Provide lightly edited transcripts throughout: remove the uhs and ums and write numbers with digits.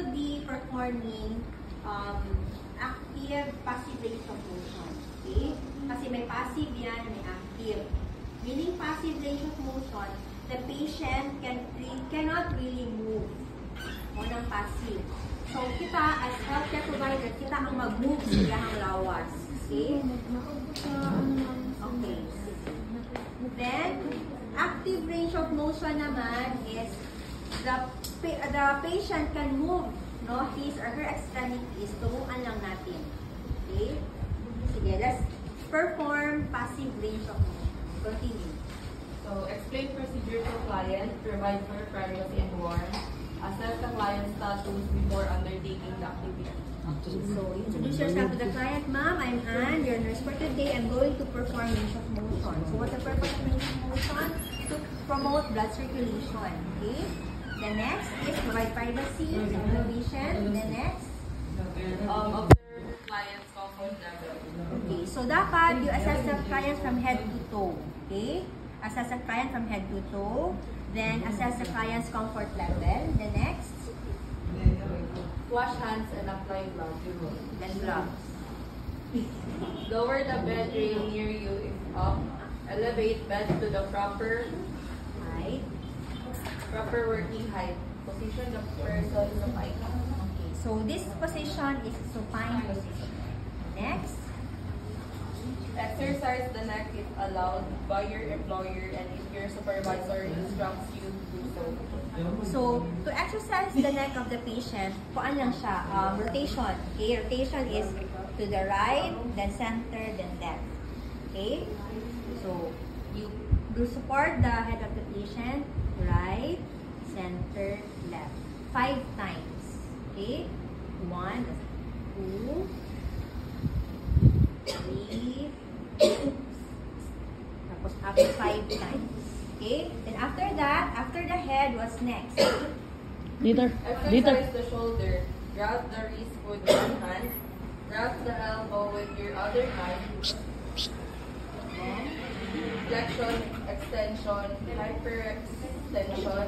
will be performing active passive range of motion. Okay? Kasi may passive yan, may active. Meaning passive range of motion, the patient cannot really move ng passive. So, kita as healthcare provider, kita ang mag-move sa iyang lawas. Okay? Okay. Then, active range of motion naman is the patient can move his or her extremities. Tunguan lang natin. Okay? Sige, let's perform passive range of motion. Continue. So, explain procedure to client, provide for privacy and warrant, assess the client's status before undertaking the activity. Okay, so introduce yourself to the client. Ma'am, I'm Anne, your nurse for today. I'm going to perform range of motion. So, what's the purpose of range of motion? To promote blood circulation. Okay? The next is provide privacy to the patient. The next, Observe client's comfort level. okay, so dapat you assess the client from head to toe. Okay? Assess the client from head to toe. Then, assess the client's comfort level. The next, Wash hands and apply gloves. then gloves. Lower the bed rail near you if up. Elevate bed to the proper Right? working height. Position the person supine. Okay, so this position is supine position. Next, Exercise the neck if allowed by your employer and if your supervisor instructs you to do so. so to exercise the neck of the patient, kuan lang siya, rotation. Okay, rotation is to the right, then center, then left. Okay, so you do support the head of the patient, right, center, left, 5 times. Okay, 1, 2, 3, tapos after 5 times. Okay? Then after that, after the head, what's next? Exercise the shoulder. Grab the wrist with one hand. Grab the elbow with your other hand. Then, Flexion, extension, hyperextension,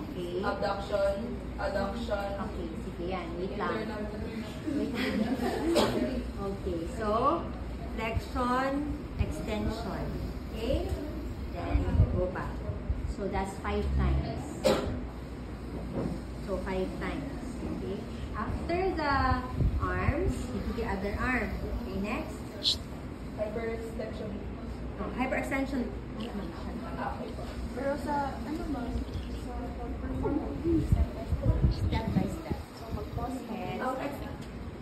okay. abduction, adduction, Okay, sige yan. Wait lang. internal. Wait lang. Okay, so, flexion, extension. Okay? Then, go back. So, that's 5 times. So, 5 times. Okay? After the arms, you do the other arm. Okay, next. Hyperextension. Oh, hyperextension. Pero sa, ano ba? Sa pag-perform Step by step. So, mag-pause ka. Head.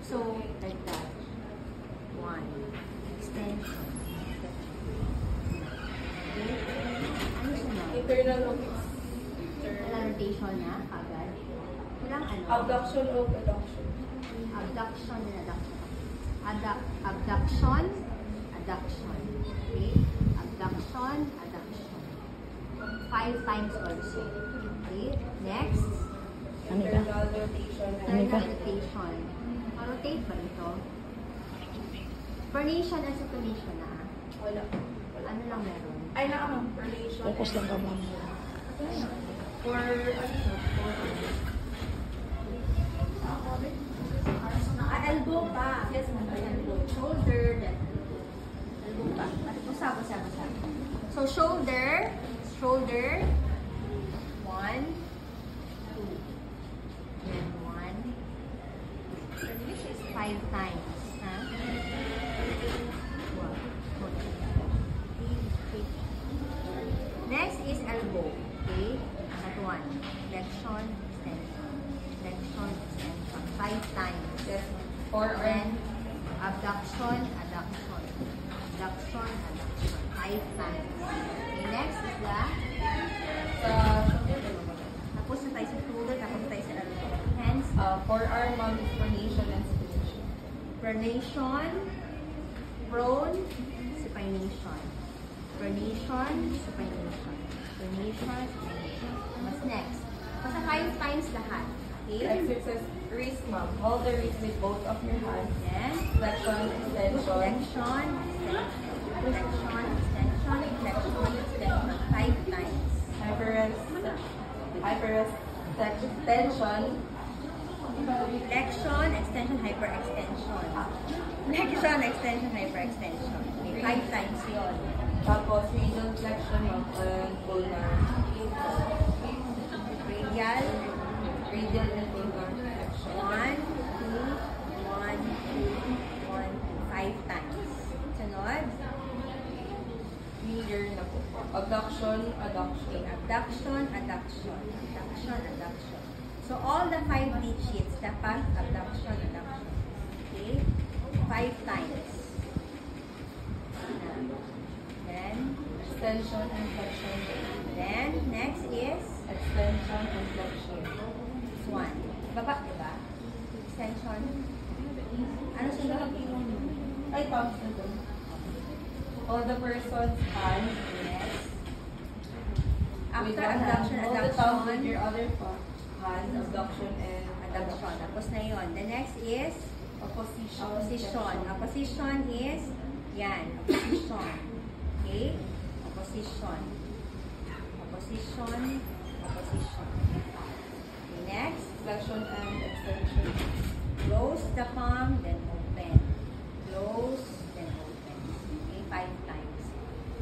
So, like that. 1. Extension. Okay? Ano siya na? Internal locus. Walang rotation na, agad. Walang ano? Abduction o adduction. Abduction and adduction. Abduction, adduction. Okay? Abduction, adduction. 5 times also. Okay? Next. Internal rotation. Internal rotation. Rotate ba ito? Pronation and supination na. Wala. Ano lang meron? Ay, nakamang pronation. Focus lang ka, ma'am. For, Elbow pa. Yes, elbow. Shoulder, then elbow pa. Usap. So, shoulder, 1, 2. Then 1. Which is 5 times. Ha? Next is elbow. Okay? That one. Flexion, extension. Flexion, extension. 5 times. yes, Then, forearm. abduction, adduction. Abduction, adduction. 5 times. Okay, next is the tapos na tayo sa shoulder, tapos na tayo sa elbow. Hands, Forearm mount pronation and supination. pronation, prone, supination. Pronation, supination. Pronation, supination. What's next? Basta 5 times lahat. Okay? Exercise wrist mount. Hold the wrist with both of your hands. Then, Flexion, extension. flexion, extension, flexion, extension. 5 times. Hyperextension. Flexion, extension, hyperextension. Flexion, extension, hyperextension. Okay, 5 times yun. Tapos, radial flexion and ulnar. Radial, Radial and ulnar flexion. 1, 2, 1, 2, 1, 5 times. Sunod, Linear na po. Abduction, adduction. okay, abduction, adduction, abduction, adduction. So, all the 5 digits, dapat abduction, adduction. Okay? 5 times. Then, Extension and flexion. then, next is Extension and flexion. this one. Baba, diba? Extension. Ano sunod? Ay, thumbs na doon. All the person's hands. Yes. With After one hand. abduction, Hold the thumbs with adduction, your other hand. Abduction and adduction. Tapos na yun. The next is Opposition. opposition. Opposition is, yan, opposition. Okay? Opposition. Opposition. Opposition. Okay, next. Flexion and extension. Close the palm, then open. Close, then open. Okay, 5 times.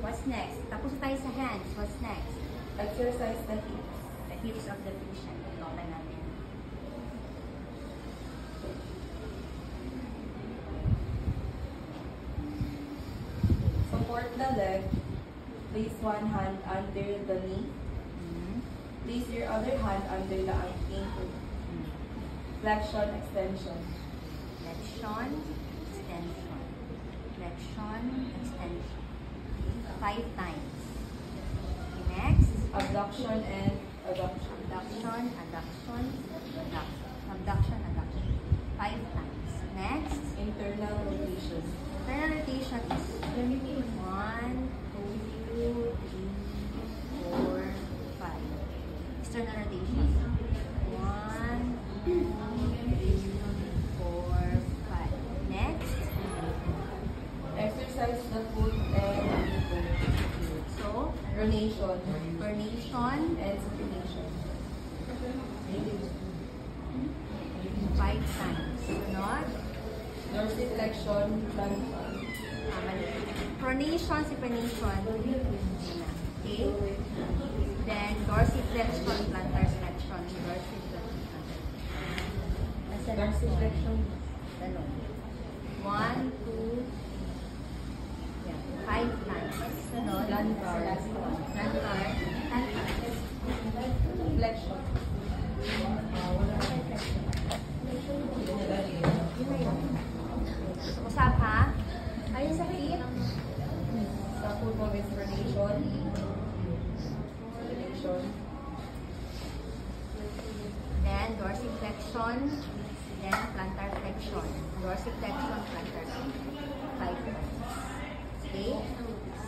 What's next? Tapos tayo sa hands. What's next? Exercise the hips. The hips of the patient. Open natin. Support the leg. Place one hand under the knee. Place your other hand under the ankle. Flexion, extension. Flexion, extension. Flexion, extension. 5 times. Okay, next. Abduction and adduction. Abduction, adduction, adduction. Abduction, adduction. 5 times. Next. Internal rotation. Internal rotation is 1, 2, 3, 4, 5. External rotation. 1, 2, 3, 4, 5. Next. Exercise the foot and ankle. So, Pronation pronation, and supination. 5 times. Sunod. Dorsiflexion, plantar. Mali. Pronation, supination. Okay? Then, dorsiflexion, plantar flexion. Dorsiflexion, plantar. Nasa Dorsiflexion. Ganun. 1, 2, 5 times. Sunod. Plantar. Plantar. Plantar. Flexion. Usap ha? Ayun sa feet. Sa foot mo is pronation. Supination. Then, dorsiflexion. Then, plantar flexion. Dorsiflexion, plantar flexion. 5 times. Okay?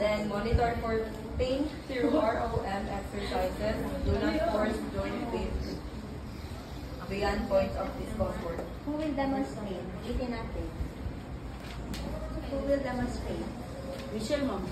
Then monitor for pain through ROM exercises. Do not force joint pain beyond points of discomfort. Who will demonstrate? Itin natin. Who will demonstrate? Michelle, ma'am.